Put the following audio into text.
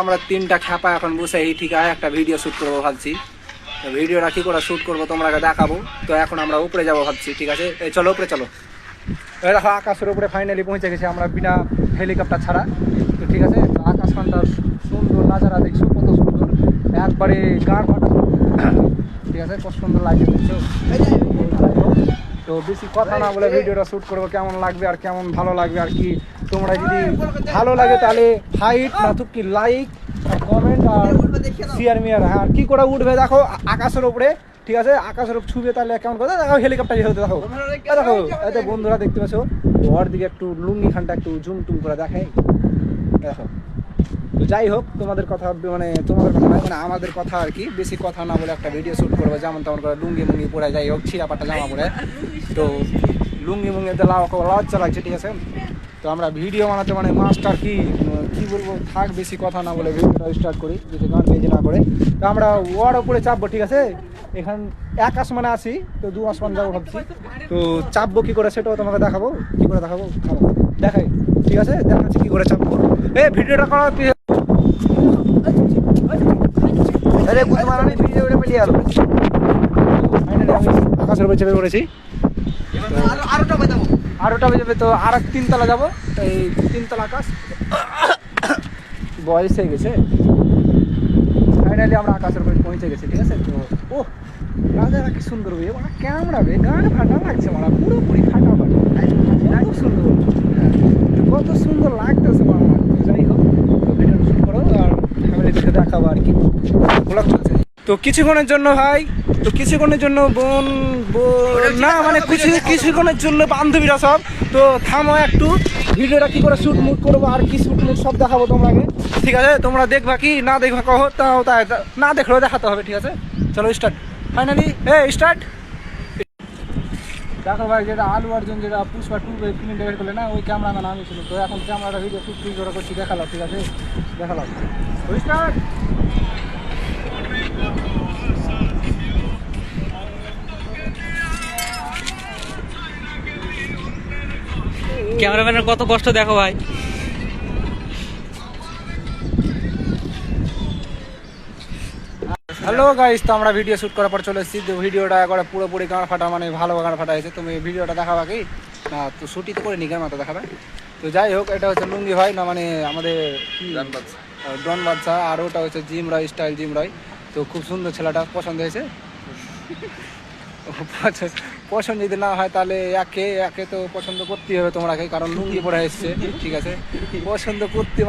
আমরা তিনটা খ্যাপা এখন বসে ঠিক আছে একটা ভিডিও শুট করবো ভাবছি। ভিডিওটা কি করে শুট করবো তোমরা দেখাবো। তো এখন আমরা উপরে যাবো ভাবছি, ঠিক আছে এই চলো উপরে চলো। দেখো আকাশের উপরে ফাইনালি পৌঁছে গেছি আমরা বিনা হেলিকপ্টার ছাড়া। তো ঠিক আছে, আকাশখানটা সুন্দর নাজারা দেখছো কত সুন্দর, একবারে গান ফাটা। ঠিক আছে, কত সুন্দর লাগছে দেখছো। তো বেশি কথা না বলে ভিডিওটা শ্যুট করবো, কেমন লাগবে আর কেমন ভালো লাগবে আর কি। তোমরা যদি ভালো লাগে তাহলে হাইট না তো কি লাইক আর কমেন্ট আর শেয়ার মিয়ার। হ্যাঁ আর কি করে উঠবে দেখো আকাশের উপরে, ঠিক আছে আকাশের উপর ছুবে তাহলে কেমন কথা দেখো হেলিকপ্টার হতে দেখো। দেখো এই তো বন্ধুরা দেখতে পাচ্ছ, ওর দিকে একটু লুঙ্গি খানটা একটু জুম টুম করে দেখাই দেখো। তো যাই হোক তোমাদের কথা মানে তোমাদের কথা নয় মানে আমাদের কথা আর কি, বেশি কথা না বলে একটা ভিডিও শ্যুট করবো যেমন তেমন করে লুঙ্গি মুঙ্গি পরে যাই হোক, ছিঁড়া পাটা জামা পরে। তো লুঙ্গি মুঙ্গিতে লজ্জা লাগছে, ঠিক আছে। তো আমরা ভিডিও বানাতে মানে মাস্টার কি বলবো, থাক বেশি কথা না বলে ভিডিওটা স্টার্ট করি, যদি গান বেজে না করে। তো আমরা ওয়ার উপরে চাপবো, ঠিক আছে এখান এক আসমানে আসি তো দু আসমান যাবো ভাবছি। তো চাপবো কি করে সেটাও তোমাকে দেখাবো, কি করে দেখাবো দেখাই, ঠিক আছে দেখাচ্ছি কি করে চাপবো। ভিডিওটা করার আকাশের উপরে চেপে পড়েছি, আরোটা বেজে যাবে। তো আর 3 তলা যাবো, এই 3 তলা আকাশ বয়স হয়ে গেছে। ফাইনালি আমরা আকাশের উপরে পৌঁছে গেছি, ঠিক আছে। তো ও রাজারা কি সুন্দর বে মানে ক্যামেরা বে গান ফাটা লাগছে মানে পুরোপুরি ফাটা ফাটা কত সুন্দর, কত সুন্দর লাগতেছে মানে। যাই হোক তো ভিডিও শুরু করো আর ফ্যামিলি দেখে দেখাবো আর কি ব্লগ চলছে। তো কিছুক্ষণের জন্য ভাই, তো কিছুক্ষণের জন্য বোন না মানে কিছুক্ষণের জন্য বান্ধবীরা সব, তো থামো একটু ভিডিওটা কি করে শ্যুট মুট করবো আর কি শ্যুট মুট সব দেখাবো তোমাকে, ঠিক আছে। তোমরা দেখবা কি না দেখবা কহ, তাও তাই না দেখলেও দেখাতে হবে, ঠিক আছে। চলো স্টার্ট ফাইনালি স্টার্ট। দেখো ভাই যেটা আলু অর্জুন যেটা পুষ্পা 2 ফিল্ম ডেভেলপ করলে না, ওই ক্যামেরাম্যান আমি ছিল। তো এখন ক্যামেরাটা ভিডিও শ্যুট কি করে করছি দেখালাম, ঠিক আছে দেখালাম স্টার্ট। ক্যামেরাম্যানের কত কষ্ট দেখো ভাই। হ্যালো গাইস, তো আমরা ভিডিও শ্যুট করার পর চলে এসেছি। তো ভিডিওটা একবার পুরোপুরি গান ফাটা মানে ভালো গান ফাটা হয়েছে। তুমি ভিডিওটা দেখাবা কি না, তো শুটই তো করে নি গান মাথা দেখাবে। তো যাই হোক এটা হচ্ছে লুঙ্গি ভাই না মানে আমাদের ডন বাদশা, আর ওটা হচ্ছে জিম রয় স্টাইল জিম রয়। তো খুব সুন্দর ছেলেটা পছন্দ হয়েছে। পছন্দ যদি না হয় তাহলে একে তো পছন্দ করতেই হবে তোমাকে, কারণ লুঙ্গি পরে এসছে, ঠিক আছে পছন্দ করতে